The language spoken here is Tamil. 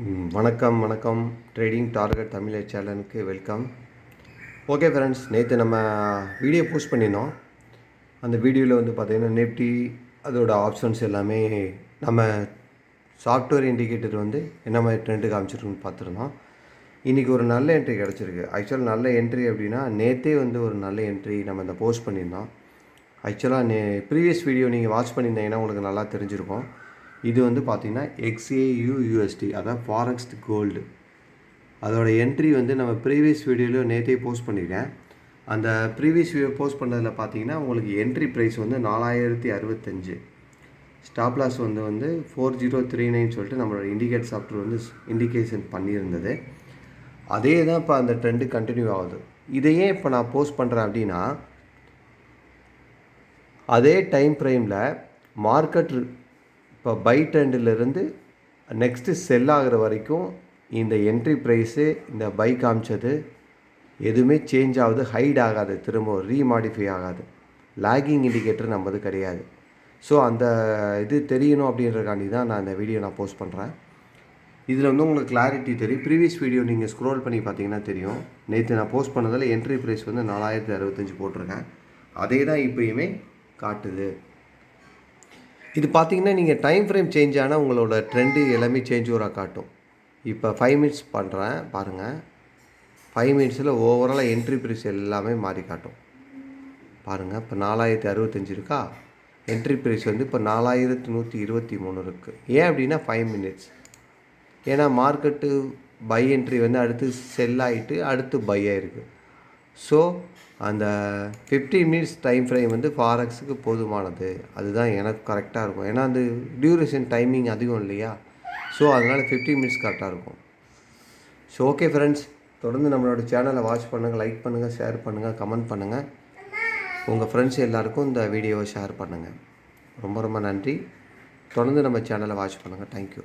வணக்கம் வணக்கம் ட்ரேடிங் டார்கெட் தமிழ் சேனலுக்கு வெல்கம். ஓகே ஃப்ரெண்ட்ஸ், நேற்று நம்ம வீடியோ போஸ்ட் பண்ணியிருந்தோம். அந்த வீடியோவில் வந்து பார்த்திங்கன்னா நிஃப்டி அதோட ஆப்ஷன்ஸ் எல்லாமே நம்ம சாஃப்ட்வேர் இண்டிகேட்டர் வந்து என்ன மாதிரி ட்ரெண்டு காமிச்சிருக்குன்னு பார்த்துருந்தோம். இன்றைக்கி ஒரு நல்ல என்ட்ரி கிடச்சிருக்கு. ஆக்சுவலாக நல்ல என்ட்ரி அப்படின்னா நேற்றே வந்து ஒரு நல்ல என்ட்ரி நம்ம இந்த போஸ்ட் பண்ணியிருந்தோம். ஆக்சுவலாக ப்ரீவியஸ் வீடியோ நீங்கள் வாட்ச் பண்ணியிருந்தீங்கன்னா உங்களுக்கு நல்லா தெரிஞ்சிருக்கும். இது வந்து பார்த்திங்கன்னா XAUUSD, அதான் ஃபாரெக்ஸ் கோல்டு. அதோட என்ட்ரி வந்து நம்ம ப்ரீவியஸ் வீடியோவில் நேற்றே போஸ்ட் பண்ணியிருக்கேன். அந்த ப்ரீவியஸ் வீடியோ போஸ்ட் பண்ணதில் பார்த்தீங்கன்னா உங்களுக்கு என்ட்ரி ப்ரைஸ் வந்து 4065, ஸ்டாப் லாஸ் வந்து 4039 சொல்லிட்டு நம்மளோட இண்டிகேட் சாஃப்ட்வேர் வந்து இண்டிகேஷன் பண்ணியிருந்தது. அதே தான் இப்போ அந்த ட்ரெண்டு கண்டினியூ ஆகுது. இதையே இப்போ நான் போஸ்ட் பண்ணுறேன் அப்படின்னா அதே டைம் ஃப்ரேமில் மார்க்கெட் இப்போ பை ட்ரெண்டிலிருந்து நெக்ஸ்ட்டு செல் ஆகிற வரைக்கும் இந்த என்ட்ரி ப்ரைஸு இந்த பை காமிச்சது எதுவுமே சேஞ்ச் ஆகுது, ஹைட் ஆகாது, திரும்ப ரீமாடிஃபை ஆகாது. லேகிங் இண்டிகேட்டர் நம்மது கிடையாது. ஸோ அந்த இது தெரியணும் அப்படின்றக்காண்டி தான் நான் இந்த வீடியோ போஸ்ட் பண்ணுறேன். இதில் வந்து உங்களுக்கு கிளாரிட்டி தெரியும். ப்ரீவியஸ் வீடியோ நீங்கள் ஸ்க்ரோல் பண்ணி பார்த்தீங்கன்னா தெரியும். நேற்று நான் போஸ்ட் பண்ணதில் என்ட்ரி ப்ரைஸ் வந்து 4065 போட்டிருக்கேன். அதே தான் இப்போயுமே காட்டுது. இது பார்த்தீங்கன்னா நீங்கள் டைம் ஃப்ரேம் சேஞ்ச் ஆனால் உங்களோட ட்ரெண்டு எல்லாமே சேஞ்ச் ஓவராக காட்டும். இப்போ 5 மினிட்ஸ் பண்ணுறேன் பாருங்கள். 5 மினிட்ஸில் ஓவராலாக என்ட்ரி ப்ரைஸ் எல்லாமே மாறி காட்டும் பாருங்கள். இப்போ 4065 இருக்கா, என்ட்ரி ப்ரைஸ் வந்து இப்போ 4123 இருக்குது. ஏன் அப்படின்னா 5 மினிட்ஸ். ஏன்னா மார்க்கெட்டு பை என்ட்ரி வந்து அடுத்து செல் ஆகிட்டு அடுத்து பை ஆகிருக்கு. ஸோ அந்த 15 மினிட்ஸ் டைம் ஃப்ரேம் வந்து ஃபாரெக்ஸுக்கு போதுமானது. அதுதான் எனக்கு கரெக்டாக இருக்கும். ஏன்னா அந்த டியூரேஷன் டைமிங் அதிகம் இல்லையா. ஸோ அதனால் 15 மினிட்ஸ் கரெக்டாக இருக்கும். ஸோ ஓகே ஃப்ரெண்ட்ஸ், தொடர்ந்து நம்மளோட சேனலை வாட்ச் பண்ணுங்கள், லைக் பண்ணுங்கள், ஷேர் பண்ணுங்கள், கமெண்ட் பண்ணுங்கள். உங்கள் ஃப்ரெண்ட்ஸ் எல்லாேருக்கும் இந்த வீடியோவை ஷேர் பண்ணுங்கள். ரொம்ப ரொம்ப நன்றி. தொடர்ந்து நம்ம சேனலை வாட்ச் பண்ணுங்கள். தேங்க்யூ.